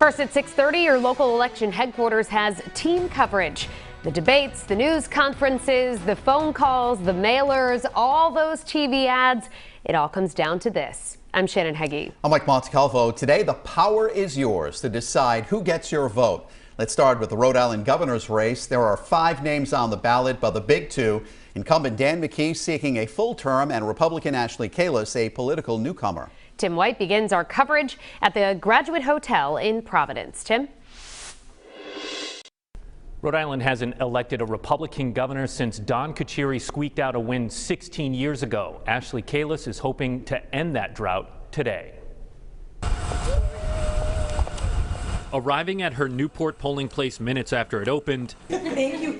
First at 6:30, your local election headquarters has team coverage. The debates, the news conferences, the phone calls, the mailers, all those TV ads, it all comes down to this. I'm Shannon Heggie. I'm Mike Montecalvo. Today, the power is yours to decide who gets your vote. Let's start with the Rhode Island governor's race. There are 5 names on the ballot, but the big 2, incumbent Dan McKee seeking a full term and Republican Ashley Kalus, a political newcomer. Tim White begins our coverage at the Graduate Hotel in Providence. Tim? Rhode Island hasn't elected a Republican governor since Don Kucheri squeaked out a win 16 years ago. Ashley Kalus is hoping to end that drought today. Arriving at her Newport polling place minutes after it opened,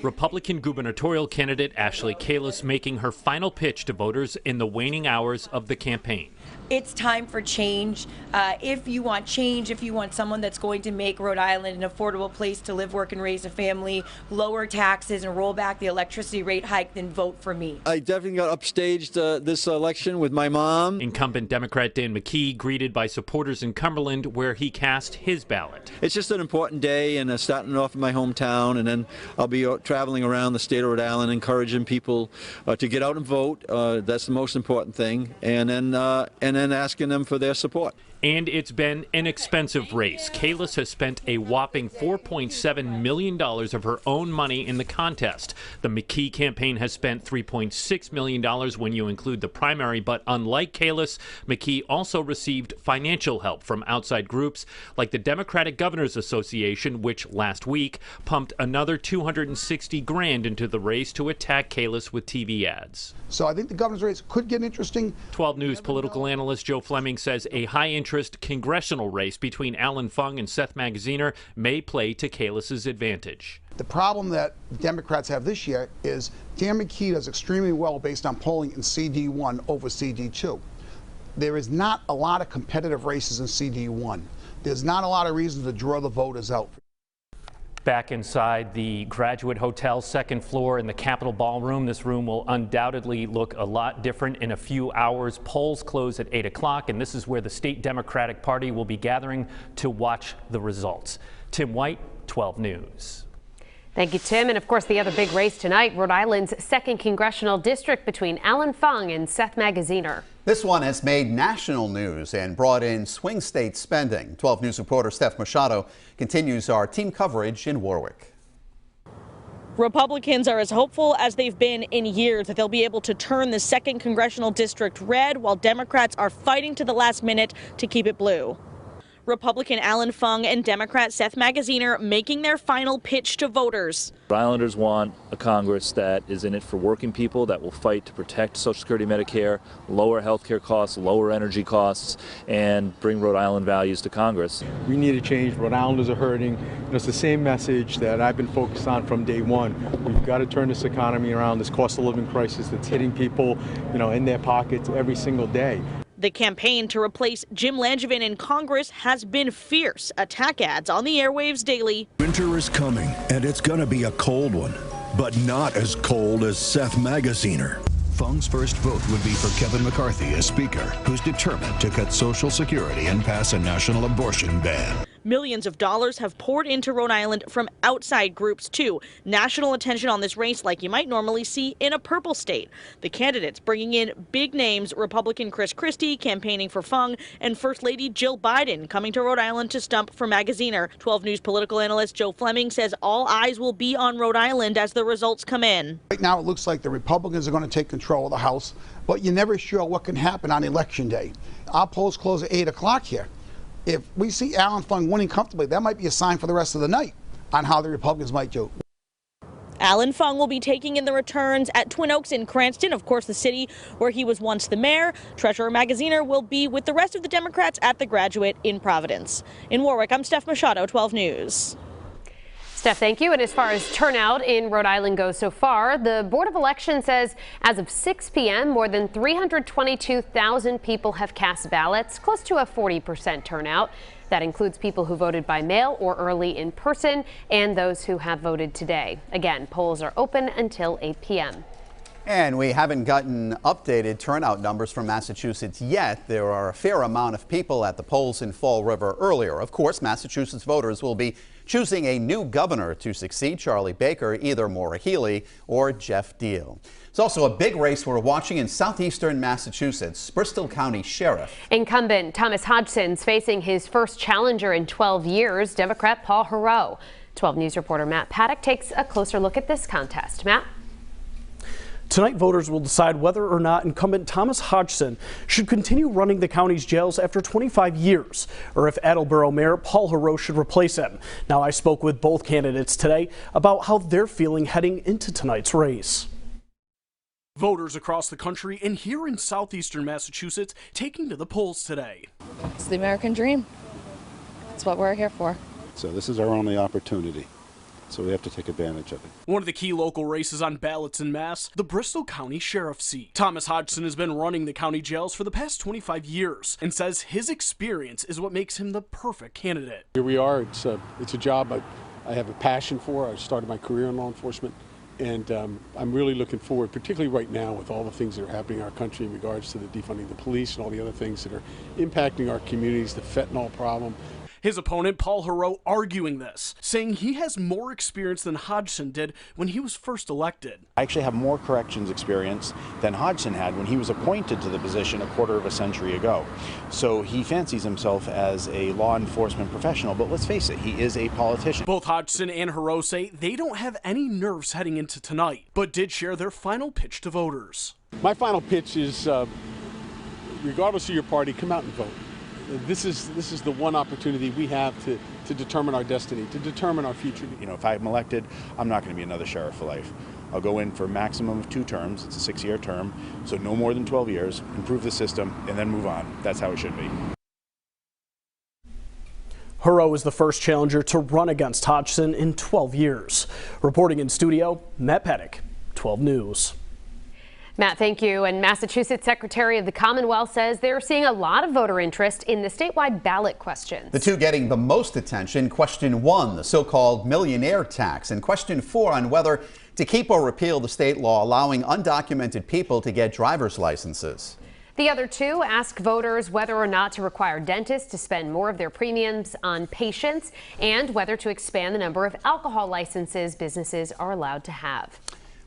Republican gubernatorial candidate Ashley Kalus making her final pitch to voters in the waning hours of the campaign. It's time for change. If you want change, if you want someone that's going to make Rhode Island an affordable place to live, work, and raise a family, lower taxes, and roll back the electricity rate hike, then vote for me. I definitely got upstaged this election with my mom. Incumbent Democrat Dan McKee greeted by supporters in Cumberland, where he cast his ballot. It's just an important day, and starting off in my hometown, and then I'll be traveling around the state of Rhode Island, encouraging people to get out and vote. That's the most important thing, and then asking them for their support. And it's been an expensive race. Kalus has spent a whopping $4.7 million of her own money in the contest. The McKee campaign has spent $3.6 million when you include the primary, but unlike Kalus, McKee also received financial help from outside groups like the Democratic Governors Association, which last week pumped another $260 grand into the race to attack Kalus with TV ads. So I think the governor's race could get interesting. 12 News political analyst Joe Fleming says a high-interest congressional race between Alan Fung and Seth Magaziner may play to Kalus's advantage. The problem that Democrats have this year is Dan McKee does extremely well based on polling in CD1 over CD2. There is not a lot of competitive races in CD1. There's not a lot of reasons to draw the voters out. Back inside the Graduate Hotel, second floor in the Capitol Ballroom. This room will undoubtedly look a lot different in a few hours. Polls close at 8 o'clock, and this is where the state Democratic Party will be gathering to watch the results. Tim White, 12 News. Thank you, Tim. And of course, the other big race tonight, Rhode Island's 2nd congressional district between Alan Fung and Seth Magaziner. This one has made national news and brought in swing state spending. 12 News reporter Steph Machado continues our team coverage in Warwick. Republicans are as hopeful as they've been in years that they'll be able to turn the 2nd congressional district red, while Democrats are fighting to the last minute to keep it blue. Republican Alan Fung and Democrat Seth Magaziner making their final pitch to voters. Rhode Islanders want a Congress that is in it for working people, that will fight to protect Social Security, Medicare, lower health care costs, lower energy costs, and bring Rhode Island values to Congress. We need a change. Rhode Islanders are hurting. It's the same message that I've been focused on from day one. We've got to turn this economy around, this cost of living crisis that's hitting people, in their pockets every single day. The campaign to replace Jim Langevin in Congress has been fierce. Attack ads on the airwaves daily. Winter is coming, and it's going to be a cold one, but not as cold as Seth Magaziner. Fung's first vote would be for Kevin McCarthy as Speaker, who's determined to cut Social Security and pass a national abortion ban. Millions of dollars have poured into Rhode Island from outside groups, too. National attention on this race like you might normally see in a purple state. The candidates bringing in big names, Republican Chris Christie campaigning for Fung, and First Lady Jill Biden coming to Rhode Island to stump for Magaziner. 12 News political analyst Joe Fleming says all eyes will be on Rhode Island as the results come in. Right now it looks like the Republicans are going to take control of the House, but you're never sure what can happen on Election Day. Our polls close at 8 o'clock here. If we see Alan Fung winning comfortably, that might be a sign for the rest of the night on how the Republicans might do. Alan Fung will be taking in the returns at Twin Oaks in Cranston, of course, the city where he was once the mayor. Treasurer Magaziner will be with the rest of the Democrats at the Graduate in Providence. In Warwick, I'm Steph Machado, 12 News. Steph, thank you. And as far as turnout in Rhode Island goes so far, the Board of Elections says as of 6 p.m., more than 322,000 people have cast ballots, close to a 40% turnout. That includes people who voted by mail or early in person and those who have voted today. Again, polls are open until 8 p.m. And we haven't gotten updated turnout numbers from Massachusetts yet. There are a fair amount of people at the polls in Fall River earlier. Of course, Massachusetts voters will be choosing a new governor to succeed Charlie Baker, either Maura Healey or Jeff Deal. It's also a big race we're watching in southeastern Massachusetts. Bristol County Sheriff. Incumbent Thomas Hodgson's facing his first challenger in 12 years, Democrat Paul Heroux. 12 News reporter Matt Paddock takes a closer look at this contest. Matt? Tonight, voters will decide whether or not incumbent Thomas Hodgson should continue running the county's jails after 25 years, or if Attleboro Mayor Paul Heroux should replace him. Now, I spoke with both candidates today about how they're feeling heading into tonight's race. Voters across the country and here in southeastern Massachusetts taking to the polls today. It's the American dream. It's what we're here for. So this is our only opportunity. So we have to take advantage of it. One of the key local races on ballots in Mass, the Bristol County Sheriff's seat. Thomas Hodgson has been running the county jails for the past 25 years and says his experience is what makes him the perfect candidate. Here we are. It's a job I have a passion for. I started my career in law enforcement, and I'm really looking forward, particularly right now with all the things that are happening in our country in regards to the defunding the police and all the other things that are impacting our communities, the fentanyl problem. His opponent, Paul Heroux, arguing this, saying he has more experience than Hodgson did when he was first elected. I actually have more corrections experience than Hodgson had when he was appointed to the position a quarter of a century ago. So he fancies himself as a law enforcement professional, but let's face it, he is a politician. Both Hodgson and Heroux say they don't have any nerves heading into tonight, but did share their final pitch to voters. My final pitch is, regardless of your party, come out and vote. This is the one opportunity we have to determine our destiny, to determine our future. You know, if I'm elected, I'm not going to be another sheriff for life. I'll go in for a maximum of 2 terms. It's a 6-year term, so no more than 12 years, improve the system, and then move on. That's how it should be. Heroux is the first challenger to run against Hodgson in 12 years. Reporting in studio, Matt Paddock, 12 News. Matt, thank you. And Massachusetts Secretary of the Commonwealth says they're seeing a lot of voter interest in the statewide ballot questions. The two getting the most attention, question 1, the so-called millionaire tax, and question 4 on whether to keep or repeal the state law allowing undocumented people to get driver's licenses. The other two ask voters whether or not to require dentists to spend more of their premiums on patients and whether to expand the number of alcohol licenses businesses are allowed to have.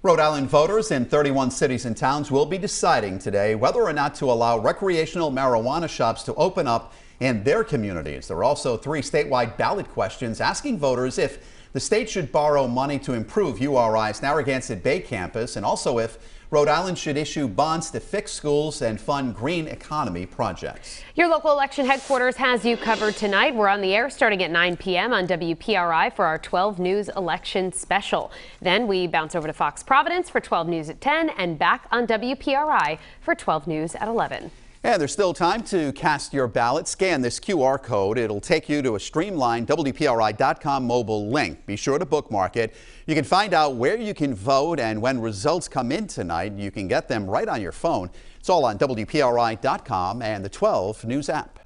Rhode Island voters in 31 cities and towns will be deciding today whether or not to allow recreational marijuana shops to open up in their communities. There are also 3 statewide ballot questions asking voters if the state should borrow money to improve URI's Narragansett Bay campus, and also if Rhode Island should issue bonds to fix schools and fund green economy projects. Your local election headquarters has you covered tonight. We're on the air starting at 9 p.m. on WPRI for our 12 News election special. Then we bounce over to Fox Providence for 12 News at 10 and back on WPRI for 12 News at 11. And there's still time to cast your ballot. Scan this QR code. It'll take you to a streamlined WPRI.com mobile link. Be sure to bookmark it. You can find out where you can vote, and when results come in tonight, you can get them right on your phone. It's all on WPRI.com and the 12 News app.